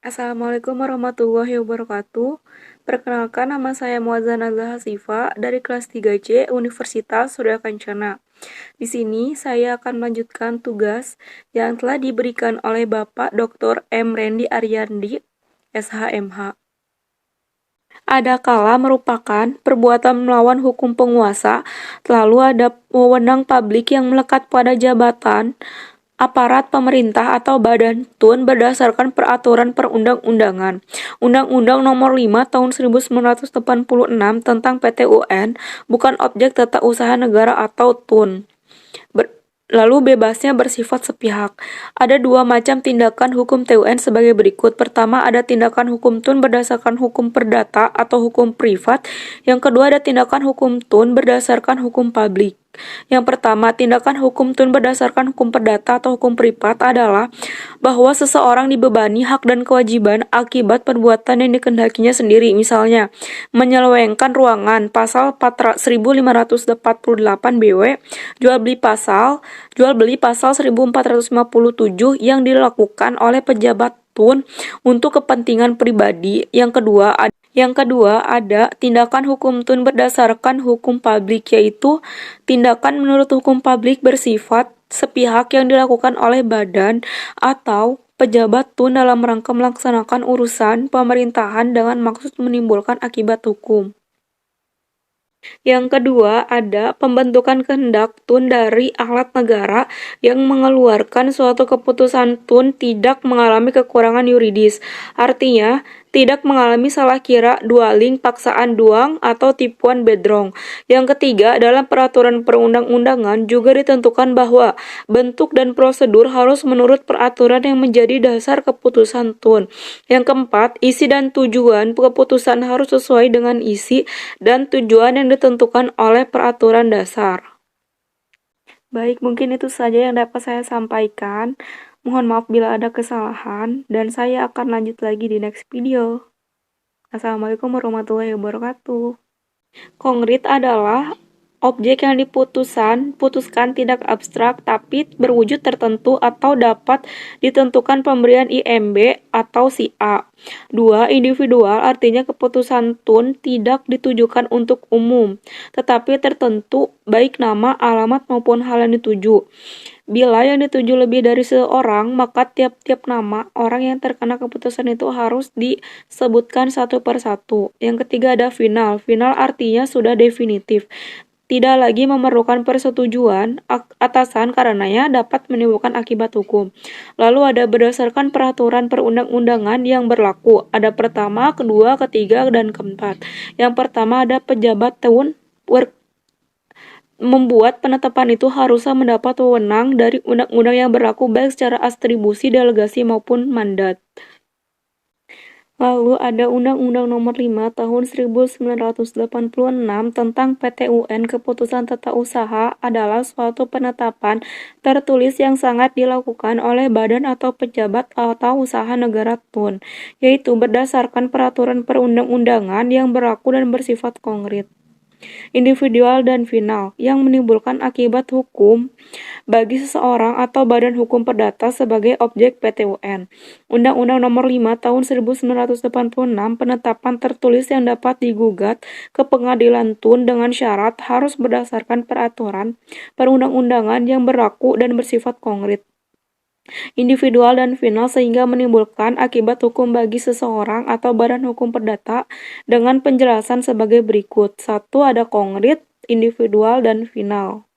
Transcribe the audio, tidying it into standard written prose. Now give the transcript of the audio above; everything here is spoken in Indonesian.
Assalamualaikum warahmatullahi wabarakatuh. Perkenalkan, nama saya Muazzah Nazlah Hasifa dari kelas 3C Universitas Surya Kencana. Di sini saya akan melanjutkan tugas yang telah diberikan oleh Bapak Dr. M. Rendi Aryandi, SHMH. Ada kala merupakan perbuatan melawan hukum penguasa, lalu ada wewenang publik yang melekat pada jabatan aparat pemerintah atau badan tun berdasarkan peraturan perundang-undangan. Undang-Undang Nomor 5 Tahun 1986 tentang PTUN bukan objek tata usaha negara atau tun. Lalu bebasnya bersifat sepihak. Ada dua macam tindakan hukum TUN sebagai berikut. Pertama, ada tindakan hukum tun berdasarkan hukum perdata atau hukum privat. Yang kedua, ada tindakan hukum tun berdasarkan hukum publik. Yang pertama, tindakan hukum tun berdasarkan hukum perdata atau hukum privat adalah bahwa seseorang dibebani hak dan kewajiban akibat perbuatan yang dikehendakinya sendiri. Misalnya, menyelewengkan ruangan, pasal 1548 BW, jual beli pasal 1457 yang dilakukan oleh pejabat tun untuk kepentingan pribadi. Yang kedua ada tindakan hukum tun berdasarkan hukum publik, yaitu tindakan menurut hukum publik bersifat sepihak yang dilakukan oleh badan atau pejabat tun dalam rangka melaksanakan urusan pemerintahan dengan maksud menimbulkan akibat hukum. Yang kedua, ada pembentukan kehendak tun dari alat negara yang mengeluarkan suatu keputusan tun tidak mengalami kekurangan yuridis. Artinya, tidak mengalami salah kira, dualing, paksaan duang, atau tipuan bedrong. Yang ketiga, dalam peraturan perundang-undangan juga ditentukan bahwa bentuk dan prosedur harus menurut peraturan yang menjadi dasar keputusan tun. Yang keempat, isi dan tujuan keputusan harus sesuai dengan isi dan tujuan yang ditentukan oleh peraturan dasar. Baik, mungkin itu saja yang dapat saya sampaikan. Mohon maaf bila ada kesalahan, dan saya akan lanjut lagi di next video. Assalamualaikum warahmatullahi wabarakatuh. Konkret adalah objek yang putuskan tidak abstrak tapi berwujud tertentu atau dapat ditentukan pemberian IMB atau si A. 2. Individual, artinya keputusan tun tidak ditujukan untuk umum, tetapi tertentu baik nama, alamat maupun hal yang dituju. Bila yang dituju lebih dari seorang, maka tiap-tiap nama orang yang terkena keputusan itu harus disebutkan satu per satu. Yang ketiga ada final. Final artinya sudah definitif. Tidak lagi memerlukan persetujuan atasan karenanya dapat menimbulkan akibat hukum. Lalu ada berdasarkan peraturan perundang-undangan yang berlaku. Ada pertama, kedua, ketiga, dan keempat. Yang pertama ada pejabat tun membuat penetapan itu harusnya mendapat wewenang dari undang-undang yang berlaku baik secara atribusi, delegasi maupun mandat. Lalu ada Undang-Undang Nomor 5 Tahun 1986 tentang PTUN. Keputusan tata usaha adalah suatu penetapan tertulis yang sangat dilakukan oleh badan atau pejabat atau usaha negara tun, yaitu berdasarkan peraturan perundang-undangan yang berlaku dan bersifat konkret. Individual dan final, yang menimbulkan akibat hukum bagi seseorang atau badan hukum perdata sebagai objek PTUN. Undang-Undang Nomor 5 Tahun 1986 penetapan tertulis yang dapat digugat ke pengadilan tun dengan syarat harus berdasarkan peraturan perundang-undangan yang berlaku dan bersifat konkret. Individual dan final sehingga menimbulkan akibat hukum bagi seseorang atau badan hukum perdata dengan penjelasan sebagai berikut. 1. Ada konkret, individual, dan final.